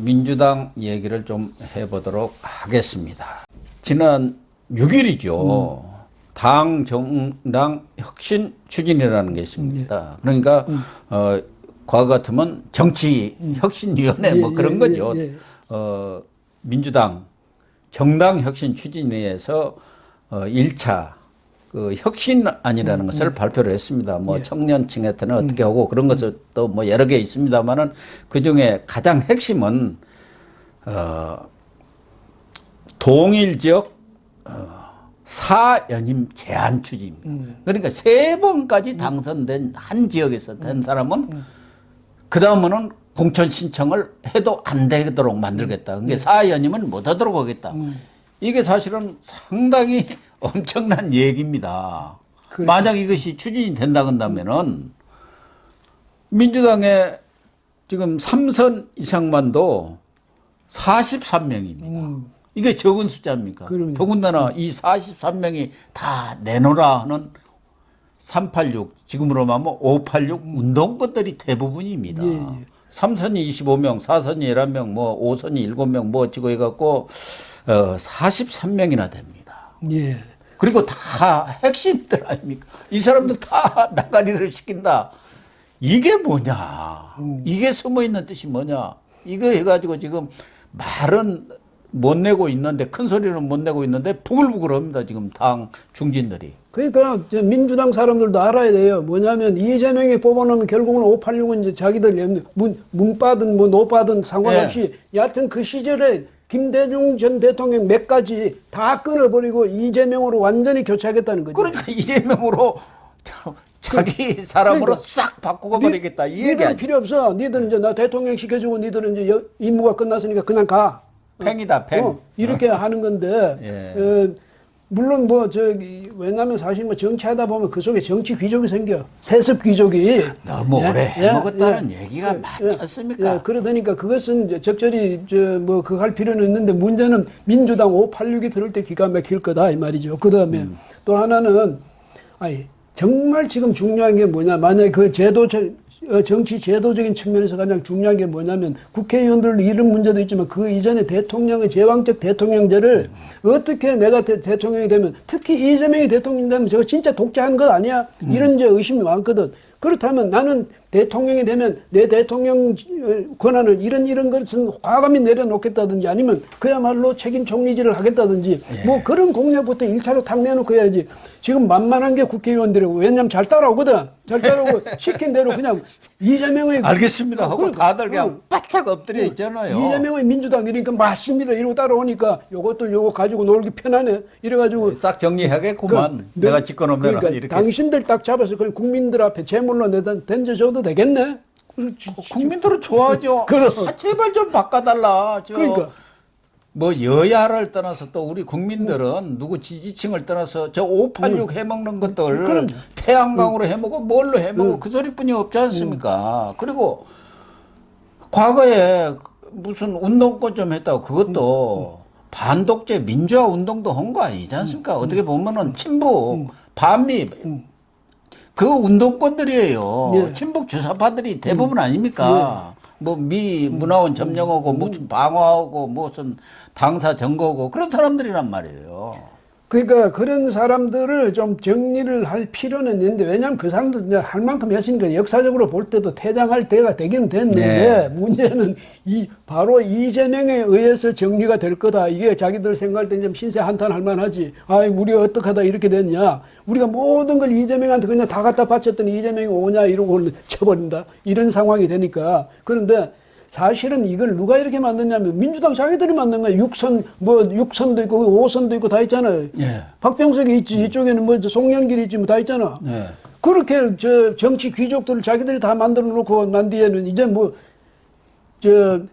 민주당 얘기를 좀 해보도록 하겠습니다. 지난 6일이죠. 당 정당 혁신 추진이라는 게 있습니다. 그러니까 과거 같으면 정치 혁신위원회 뭐 그런 거죠. 민주당 정당 혁신 추진위에서 1차 그 혁신안이라는 것을 발표를 했습니다. 뭐 청년층한테는 어떻게 하고 그런 것은 또 뭐 여러 개 있습니다만은 그 중에 가장 핵심은 동일지역 사연임 제한 추진입니다. 그러니까 3번까지 당선된 한 지역에서 된 사람은 그 다음에는 공천 신청을 해도 안 되도록 만들겠다. 그러니까 사연임은 못 하도록 하겠다. 이게 사실은 상당히 엄청난 얘기입니다. 그래. 만약 이것이 추진이 된다 한다면은 민주당의 지금 3선 이상만도 43명입니다. 이게 적은 숫자입니까? 그럼요. 더군다나 이 43명이 다 내놓으라 하는 386, 지금으로 말하면 586 운동권들이 대부분입니다. 3선이 25명, 4선이 11명, 뭐 5선이 7명 뭐 어찌고 해갖고 43명이나 됩니다. 그리고 다 핵심들 아닙니까? 이 사람들 다 나가리를 시킨다. 이게 뭐냐? 이게 숨어 있는 뜻이 뭐냐? 이거 해가지고 지금 말은 못 내고 있는데, 큰 소리는 못 내고 있는데 부글부글 합니다. 지금 당 중진들이. 그러니까 민주당 사람들도 알아야 돼요. 뭐냐면 이재명이 뽑아놓으면 결국은 586은 이제 자기들 문빠든 뭐 노빠든 상관없이 여하튼 그 시절에 김대중 전 대통령 몇 가지 다 끊어버리고 이재명으로 완전히 교체하겠다는 거죠. 그러니까 이재명으로 자기 사람으로 그러니까 싹 바꾸고 버리겠다. 이 얘기 니들은 필요 없어. 니들은 이제 나 대통령 시켜주고 니들은 이제 임무가 끝났으니까 그냥 가. 팽이다, 팽. 이렇게 하는 건데, 물론 뭐, 왜냐면 사실 뭐 정치하다 보면 그 속에 정치 귀족이 생겨. 세습 귀족이. 너무 오래 해먹었다는 얘기가 많지 않습니까? 그러다니까 그것은 이제 적절히, 뭐, 그거 할 필요는 있는데 문제는 민주당 586이 들을 때 기가 막힐 거다, 이 말이죠. 그 다음에 또 하나는, 정말 지금 중요한 게 뭐냐. 만약에 그 정치 제도적인 측면에서 가장 중요한 게 뭐냐면 국회의원들 이런 문제도 있지만 그 이전에 대통령의 제왕적 대통령제를 어떻게 내가 대통령이 되면 특히 이재명이 대통령이 되면 저거 진짜 독재하는 것 아니야? 이런 이제 의심이 많거든. 그렇다면 나는 대통령이 되면 내 대통령 권한을 이런 것은 과감히 내려놓겠다든지 아니면 그야말로 책임 총리질을 하겠다든지 뭐 그런 공약부터 1차로 탁 내놓고 해야지. 지금 만만한 게 국회의원들이고 왜냐면 잘 따라오거든. 잘 따라오고 시킨 대로 그냥 이재명의 알겠습니다 하고 다들 그냥 바짝 엎드려 있잖아요. 이재명의 민주당 이러니까 맞습니다 이러고 따라오니까 요거 가지고 놀기 편하네. 이래가지고 싹 정리하겠구만. 내가 집권하면 그러니까 이렇게 당신들 딱 잡아서 그냥 국민들 앞에 제물로 던져줘도 되겠네. 국민들은 좋아하죠. 제발 좀 바꿔달라. 그러니까. 뭐 여야를 떠나서 또 우리 국민들은 누구 지지층을 떠나서 저 586 해먹는 것들 태양광으로 해먹고 뭘로 해먹고 그 소리뿐이 없지 않습니까? 그리고 과거에 무슨 운동권 좀 했다고 그것도 반독재 민주화 운동도 한 거 아니지 않습니까? 어떻게 보면은 친북, 반미 그 운동권들이에요. 친북 주사파들이 대부분 아닙니까? 뭐 문화원 점령하고 무슨 방어하고 무슨 당사 점거하고 그런 사람들이란 말이에요. 그러니까 그런 사람들을 좀 정리를 할 필요는 있는데 왜냐하면 그 사람들 이제 할 만큼 했으니까 역사적으로 볼 때도 퇴장할 때가 되긴 됐는데 문제는 바로 이재명에 의해서 정리가 될 거다. 이게 자기들 생각할 때 좀 신세 한탄할 만하지. 우리가 어떡하다 이렇게 됐냐. 우리가 모든 걸 이재명한테 그냥 다 갖다 바쳤더니 이재명이 오냐 이러고 쳐버린다. 이런 상황이 되니까. 그런데 사실은 이걸 누가 이렇게 만드냐면 민주당 자기들이 만든 거예요. 6선도 있고 5선도 있고 다 있잖아요. 박병석이 있지. 이쪽에는 뭐 송영길이 있지 뭐 다 있잖아. 그렇게 정치 귀족들을 자기들이 다 만들어 놓고 난 뒤에는 이제 뭐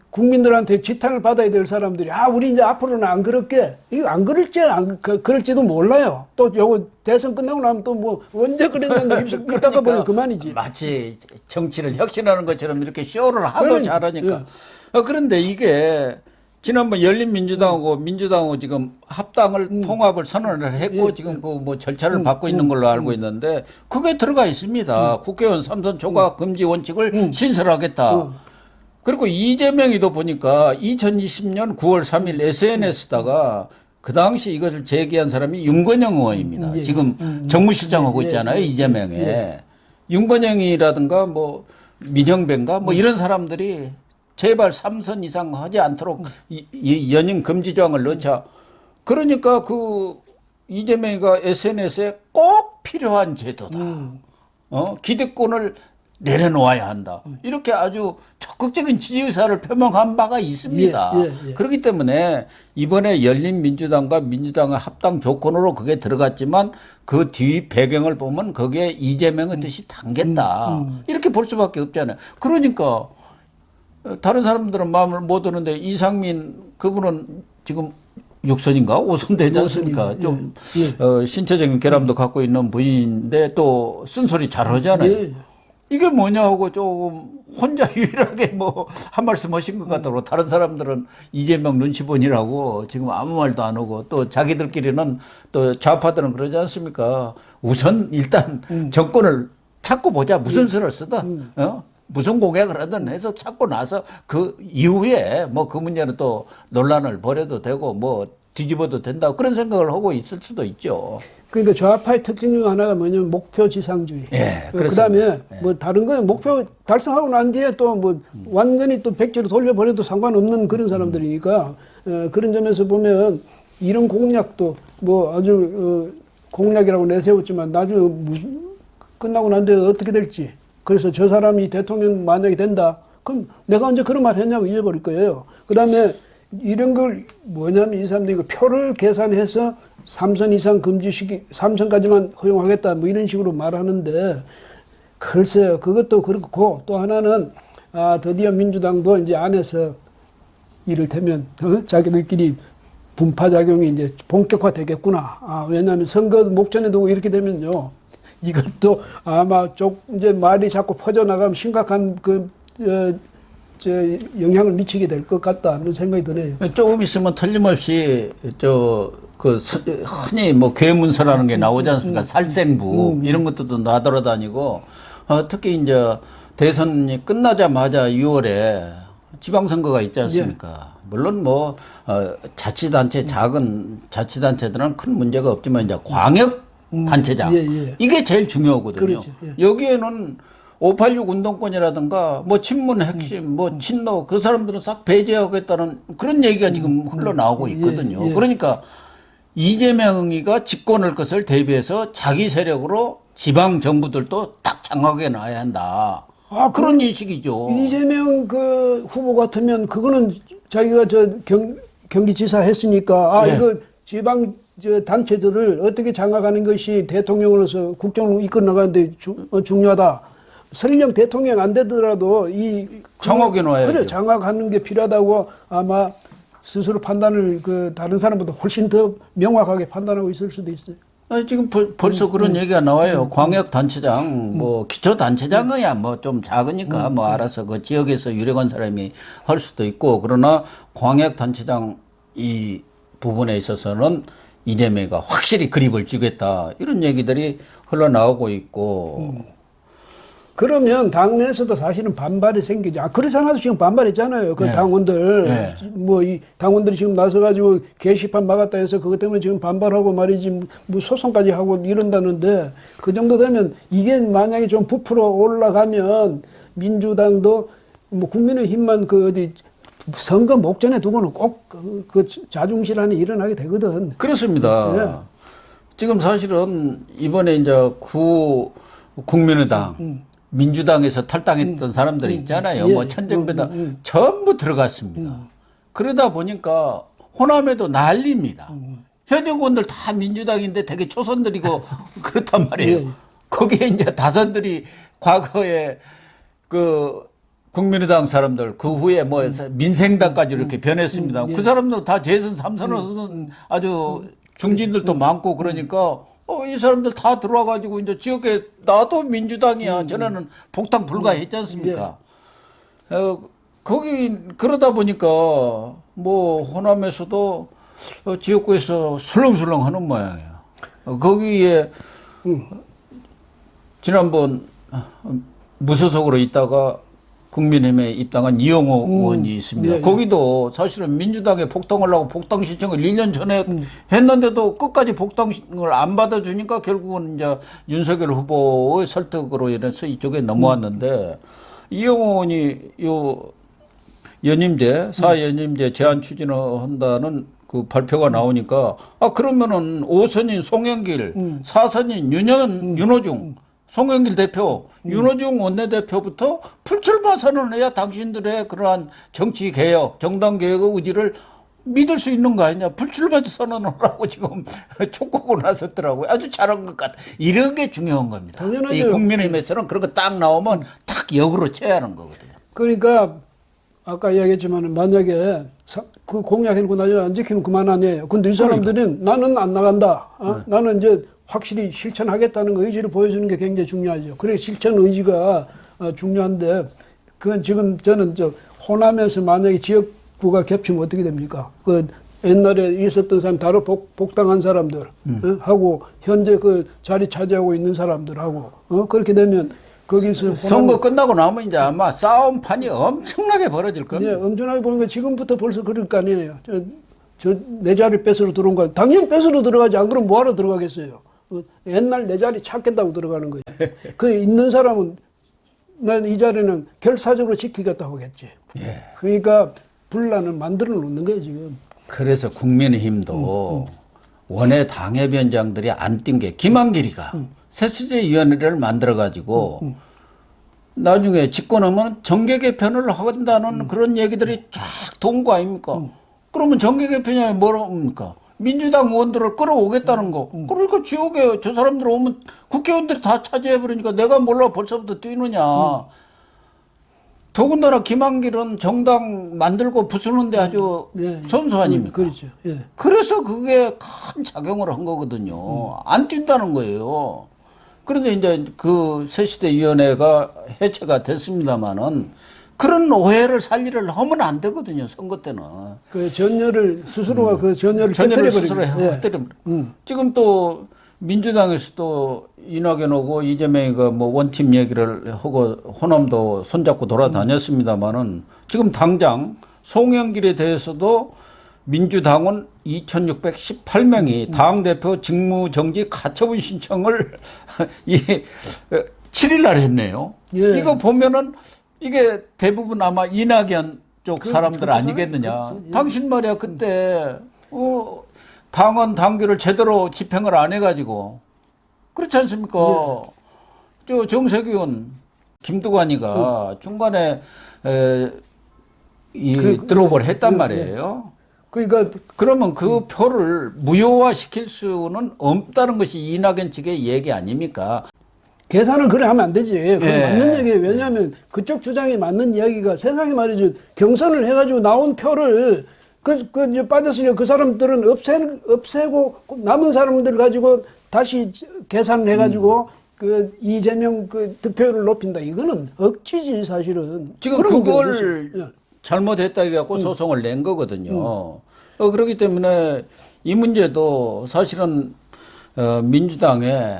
국민들한테 지탄을 받아야 될 사람들이 우리 이제 앞으로는 안 그럴게. 이거 안 그럴지 그럴지도 몰라요. 또 요거 대선 끝나고 나면 또 뭐 언제 그랬는데 입 닦아 버리면 그만이지. 마치 정치를 혁신하는 것처럼 이렇게 쇼를 하도 잘하니까. 그런데 이게 지난번 민주당하고 지금 합당을 통합을 선언을 했고 지금 그 뭐 절차를 받고 있는 걸로 알고 있는데 그게 들어가 있습니다. 국회의원 3선 초과 금지 원칙을 신설하겠다. 그리고 이재명이도 보니까 2020년 9월 3일 SNS다가 그 당시 이것을 제기한 사람이 윤건영 의원입니다. 예. 지금 정무실장하고 있잖아요. 이재명에. 윤건영이라든가 뭐 민형배인가 뭐 이런 사람들이 제발 3선 이상 하지 않도록 이 연임 금지 조항을 넣자. 그러니까 그 이재명이가 SNS에 꼭 필요한 제도다. 기득권을 내려놓아야 한다. 이렇게 아주 적극적인 지지 의사를 표명한 바가 있습니다. 예. 그렇기 때문에 이번에 열린민주당과 민주당의 합당 조건으로 그게 들어갔지만 그 뒤 배경을 보면 거기에 이재명의 뜻이 담겼다. 이렇게 볼 수밖에 없잖아요. 그러니까 다른 사람들은 마음을 못 드는데 이상민 그분은 지금 6선인가 5선 되지 않습니까? 좀 신체적인 결함도 갖고 있는 분인데 또 쓴소리 잘하잖아요. 예. 이게 뭐냐 하고 조금 혼자 유일하게 뭐 한 말씀 하신 것 같더라고. 다른 사람들은 이재명 눈치 보니라고 지금 아무 말도 안 하고 또 자기들끼리는 또 좌파들은 그러지 않습니까? 우선 일단 정권을 찾고 보자. 무슨 수를 쓰든 무슨 공약을 하든 해서 찾고 나서 그 이후에 뭐 그 문제는 또 논란을 벌여도 되고 뭐 뒤집어도 된다. 그런 생각을 하고 있을 수도 있죠. 그러니까 좌파의 특징 중 하나가 뭐냐면 목표 지상주의. 예, 그다음에 뭐 다른 건 목표 달성하고 난 뒤에 또 뭐 완전히 또 백지로 돌려버려도 상관없는 그런 사람들이니까 그런 점에서 보면 이런 공약도 뭐 아주 공약이라고 내세웠지만 나중에 끝나고 난 뒤에 어떻게 될지. 그래서 저 사람이 대통령 만약에 된다. 그럼 내가 언제 그런 말 했냐고 잊어버릴 거예요. 그다음에 이런 걸 뭐냐면 이 사람들이 표를 계산해서 3선 이상 금지시키, 3선까지만 허용하겠다, 뭐 이런 식으로 말하는데, 글쎄요, 그것도 그렇고, 또 하나는, 드디어 민주당도 이제 안에서 이를테면, 자기들끼리 분파작용이 이제 본격화되겠구나. 왜냐하면 선거 목전에 두고 이렇게 되면요, 이것도 아마 이제 말이 자꾸 퍼져나가면 심각한 영향을 미치게 될 것 같다는 생각이 드네요. 조금 있으면 틀림없이 흔히 뭐 괴문서라는 게 나오지 않습니까? 살생부 이런 것들도 나돌아다니고 특히 이제 대선이 끝나자마자 6월에 지방선거가 있지 않습니까? 물론 뭐 자치단체 작은 자치단체들은 큰 문제가 없지만 이제 광역 단체장 이게 제일 중요하거든요. 그렇죠. 여기에는 586 운동권이라든가 뭐 친문 핵심 뭐 친노 그 사람들은 싹 배제하겠다는 그런 얘기가 지금 흘러나오고 있거든요. 그러니까 이재명이가 집권할 것을 대비해서 자기 세력으로 지방 정부들도 딱 장악해 놔야 한다. 그런 인식이죠. 이재명 그 후보 같으면 그거는 자기가 경기지사 했으니까 이거 지방 단체들을 어떻게 장악하는 것이 대통령으로서 국정을 이끌어 나가는데 중요하다. 설령 대통령 안 되더라도 장악해 놔야죠. 그래, 장악하는 게 필요하다고 아마 스스로 판단을 다른 사람보다 훨씬 더 명확하게 판단하고 있을 수도 있어요. 지금 벌써 그런 얘기가 나와요. 광역단체장, 뭐 기초단체장이야 뭐 좀 작으니까 뭐 알아서 그 지역에서 유력한 사람이 할 수도 있고 그러나 광역단체장 이 부분에 있어서는 이재명이가 확실히 그립을 쥐겠다 이런 얘기들이 흘러나오고 있고 그러면 당내에서도 사실은 반발이 생기죠. 그래서 하나도 지금 반발했잖아요. 당원들. 뭐 이 당원들이 지금 나서가지고 게시판 막았다 해서 그것 때문에 지금 반발하고 말이지 뭐 소송까지 하고 이런다는데 그 정도 되면 이게 만약에 좀 부풀어 올라가면 민주당도 뭐 국민의힘만 선거 목전에 두고는 꼭 그 자중실 안에 일어나게 되거든. 그렇습니다. 지금 사실은 이번에 이제 국민의당 민주당에서 탈당했던 사람들이 있잖아요. 뭐 천정배당 전부 들어갔습니다. 그러다 보니까 호남에도 난리입니다. 현역 의원들 다 민주당인데 되게 초선들이고 그렇단 말이에요. 거기에 이제 다선들이 과거에 국민의당 사람들 그 후에 뭐 민생당까지 이렇게 변했습니다. 그 사람들 다 재선 3선으로는 아주 중진들도 많고 그러니까 이 사람들 다 들어와가지고 이제 지역에 나도 민주당이야. 전에는 복당 불가했지 않습니까? 거기 그러다 보니까 뭐 호남에서도 지역구에서 술렁술렁 하는 모양이에요. 거기에 지난번 무소속으로 있다가 국민의힘에 입당한 이영호 의원이 있습니다. 예, 예. 거기도 사실은 민주당에 복당을 하고 복당 신청을 1년 전에 했는데도 끝까지 복당을 안 받아주니까 결국은 이제 윤석열 후보의 설득으로 인해서 이쪽에 넘어왔는데 이영호 의원이 요 연임제, 사연임제 제한 추진을 한다는 그 발표가 나오니까 그러면은 5선인 송영길, 4선인 윤호중, 송영길 대표, 윤호중 원내대표부터 풀출마 선언해야 당신들의 그러한 정치 개혁, 정당 개혁의 의지를 믿을 수 있는 거 아니냐. 불출마 선언을 하고 지금 촉구하고 나섰더라고요. 아주 잘한 것 같아. 이런 게 중요한 겁니다. 당연하죠. 이 국민의힘에서는 그런 거 딱 나오면 탁 역으로 쳐야 하는 거거든요. 그러니까 아까 이야기했지만 만약에 그 공약해놓고 나중에 안 지키면 그만 아니에요. 근데 이 사람들은 나는 안 나간다. 나는 이제 확실히 실천하겠다는 그 의지를 보여주는 게 굉장히 중요하죠. 그래 실천 의지가 중요한데 그건 지금 저는 호남에서 만약에 지역구가 겹치면 어떻게 됩니까? 그 옛날에 있었던 사람 다른 복당한 사람들 하고 현재 그 자리 차지하고 있는 사람들하고 그렇게 되면 거기서 선거 끝나고 나면 이제 아마 싸움판이 엄청나게 벌어질 겁니다. 네, 엄청나게 보는 거 지금부터 벌써 그럴 거 아니에요. 내 자리 뺏으러 들어온 거 당연히 뺏으러 들어가지. 안 그러면 뭐하러 들어가겠어요. 옛날 내 자리 찾겠다고 들어가는 거죠. 그 있는 사람은 난 이 자리는 결사적으로 지키겠다고 하겠지. 예. 그러니까 분란을 만들어 놓는 거예요 지금. 그래서 국민의힘도 원외 당협위원장들이 안 뛴 게 김한길이가 새수제위원회를 만들어가지고 나중에 집권하면 정계 개편을 한다는 그런 얘기들이 쫙 도운 거 아닙니까? 그러면 정계 개편이 뭐랍니까? 민주당 의원들을 끌어오겠다는 거. 그러니까 지옥에 저 사람들 오면 국회의원들이 다 차지해버리니까 내가 몰라 벌써부터 뛰느냐. 더군다나 김한길은 정당 만들고 부수는데 아주 선수 아닙니까? 그렇죠. 예. 그래서 그게 큰 작용을 한 거거든요. 안 뛴다는 거예요. 그런데 이제 그 새시대위원회가 해체가 됐습니다만은 그런 오해를 살리를 하면 안 되거든요. 선거 때는. 그 전열을 스스로가 그 전열을 스스로 예. 흩뜨립니다. 지금 또 민주당에서도 이낙연 하고 이재명이가 뭐 원팀 얘기를 하고 호남도 손잡고 돌아다녔습니다만은 지금 당장 송영길에 대해서도 민주당은 2,618명이 당대표 직무정지 가처분 신청을 7일 날 했네요. 예. 이거 보면은 이게 대부분 아마 이낙연 쪽 사람들 아니겠느냐. 그렇죠. 예. 당신 말이야 그때 당원 당규를 제대로 집행을 안 해가지고 그렇지 않습니까? 저 정세균 김두관이가 중간에 드롭을 했단 말이에요. 그러니까 그러면 그 표를 무효화시킬 수는 없다는 것이 이낙연 측의 얘기 아닙니까? 계산을 그래 하면 안 되지. 그건 예. 맞는 얘기예요. 왜냐하면 그쪽 주장이 맞는 이야기가 세상에 말이죠. 경선을 해가지고 나온 표를 이제 빠졌으니까 그 사람들은 없애고 남은 사람들 가지고 다시 계산을 해가지고 그 이재명 그 득표율을 높인다. 이거는 억지지 사실은. 지금 그걸 잘못했다 해갖고 소송을 낸 거거든요. 그렇기 때문에 이 문제도 사실은 민주당에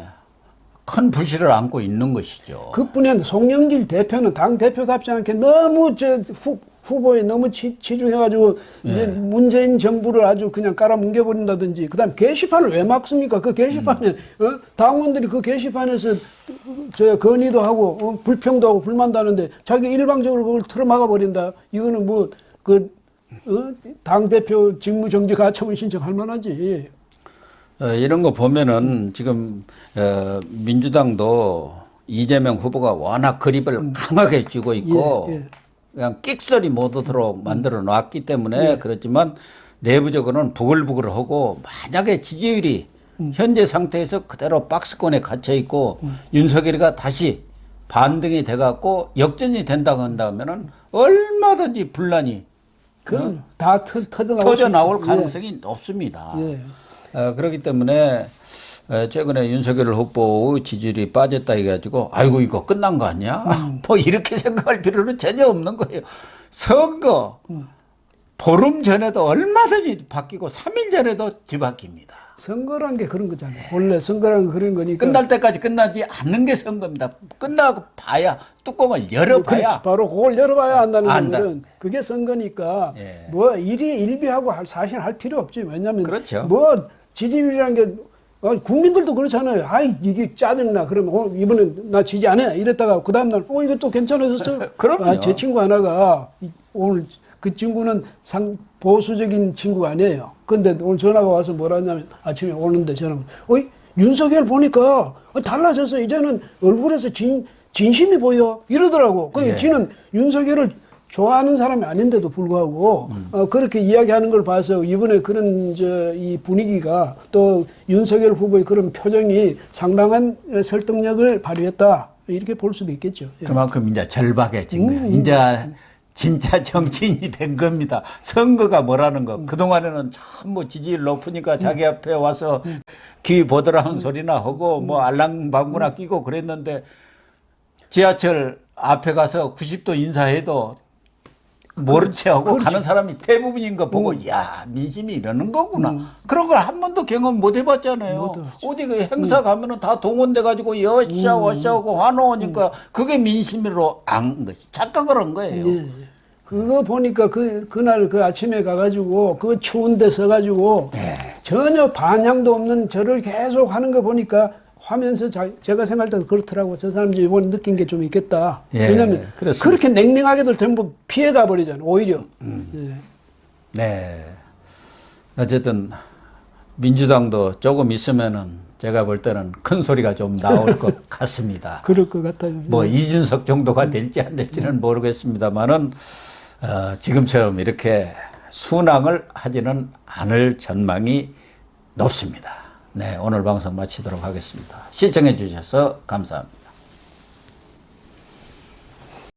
큰 불씨를 안고 있는 것이죠. 그뿐이 아니라 송영길 대표는 당 대표답지 않게 너무 후보에 너무 치중해가지고 이제 문재인 정부를 아주 그냥 깔아뭉개버린다든지 그다음 게시판을 왜 막습니까? 그 게시판에 당원들이 그 게시판에서 건의도 하고 불평도 하고 불만도 하는데 자기 일방적으로 그걸 틀어막아 버린다. 이거는 뭐 당 대표 직무정지 가처분 신청할 만하지. 이런 거 보면은 지금 민주당도 이재명 후보가 워낙 그립을 강하게 쥐고 있고 그냥 끽소리 못 오도록 만들어 놨기 때문에 그렇지만 내부적으로는 부글부글하고 만약에 지지율이 현재 상태에서 그대로 박스권에 갇혀 있고 윤석열이가 다시 반등이 돼갖고 역전이 된다고 한다면은 얼마든지 분란이 다 터져 나올 가능성이 높습니다. 그렇기 때문에 최근에 윤석열 후보의 지지율이 빠졌다 해가지고 아이고 이거 끝난 거 아니야? 뭐 이렇게 생각할 필요는 전혀 없는 거예요. 선거 보름 전에도 얼마든지 바뀌고 3일 전에도 뒤바뀝니다. 선거란 게 그런 거잖아요. 원래 선거란 게 그런 거니까. 끝날 때까지 끝나지 않는 게 선거입니다. 끝나고 봐야 뚜껑을 열어봐야 그렇지. 바로 그걸 열어봐야 한다는 안다. 거는 그게 선거니까 예. 뭐 일이 일비하고 사실 할 필요 없지. 왜냐하면 그렇죠. 뭐 지지율이라는 게 국민들도 그렇잖아요. 아이 이게 짜증나. 그러면 이번엔 나 지지 안 해. 이랬다가 그 다음날 이거 또 괜찮아졌어요. 그럼요. 제 친구 하나가 오늘 그 친구는 보수적인 친구가 아니에요. 근데 오늘 전화가 와서 뭐라 하냐면 아침에 오는데 전화가 윤석열 보니까 달라졌어. 이제는 얼굴에서 진심이 보여. 이러더라고. 그러니까 예. 지는 윤석열을 좋아하는 사람이 아닌데도 불구하고 그렇게 이야기하는 걸 봐서 이번에 그런 이 분위기가 또 윤석열 후보의 그런 표정이 상당한 설득력을 발휘했다. 이렇게 볼 수도 있겠죠. 예. 그만큼 이제 절박해진 거예요. 이제 진짜 정치인이 된 겁니다. 선거가 뭐라는 거. 그동안에는 참 뭐 지지율 높으니까 자기 앞에 와서 귀 보더라 하는 소리나 하고 뭐 알랑방구나 끼고 그랬는데 지하철 앞에 가서 90도 인사해도 모른 채 하고 그렇지. 가는 사람이 대부분인 거 보고 야 민심이 이러는 거구나. 그런 걸 한 번도 경험 못 해봤잖아요. 못 해봤죠. 어디 그 행사 가면은 다 동원돼 가지고 여샤 와샤하고 환호하니까 그게 민심으로 안 것이 착각을 한 거예요. 예. 그거 보니까 그날 그 아침에 가가지고 그 추운 데 서가지고 전혀 반향도 없는 저를 계속 하는 거 보니까 하면서 제가 생각할 때도 그렇더라고. 저 사람들이 이번에 느낀 게 좀 있겠다. 예, 왜냐하면 그렇습니다. 그렇게 냉랭하게들 전부 피해가 버리잖아요. 오히려. 예. 네. 어쨌든 민주당도 조금 있으면은 제가 볼 때는 큰 소리가 좀 나올 것 같습니다. 그럴 것 같아요. 뭐 이준석 정도가 될지 안 될지는 모르겠습니다만은 지금처럼 이렇게 순항을 하지는 않을 전망이 높습니다. 네, 오늘 방송 마치도록 하겠습니다. 시청해 주셔서 감사합니다.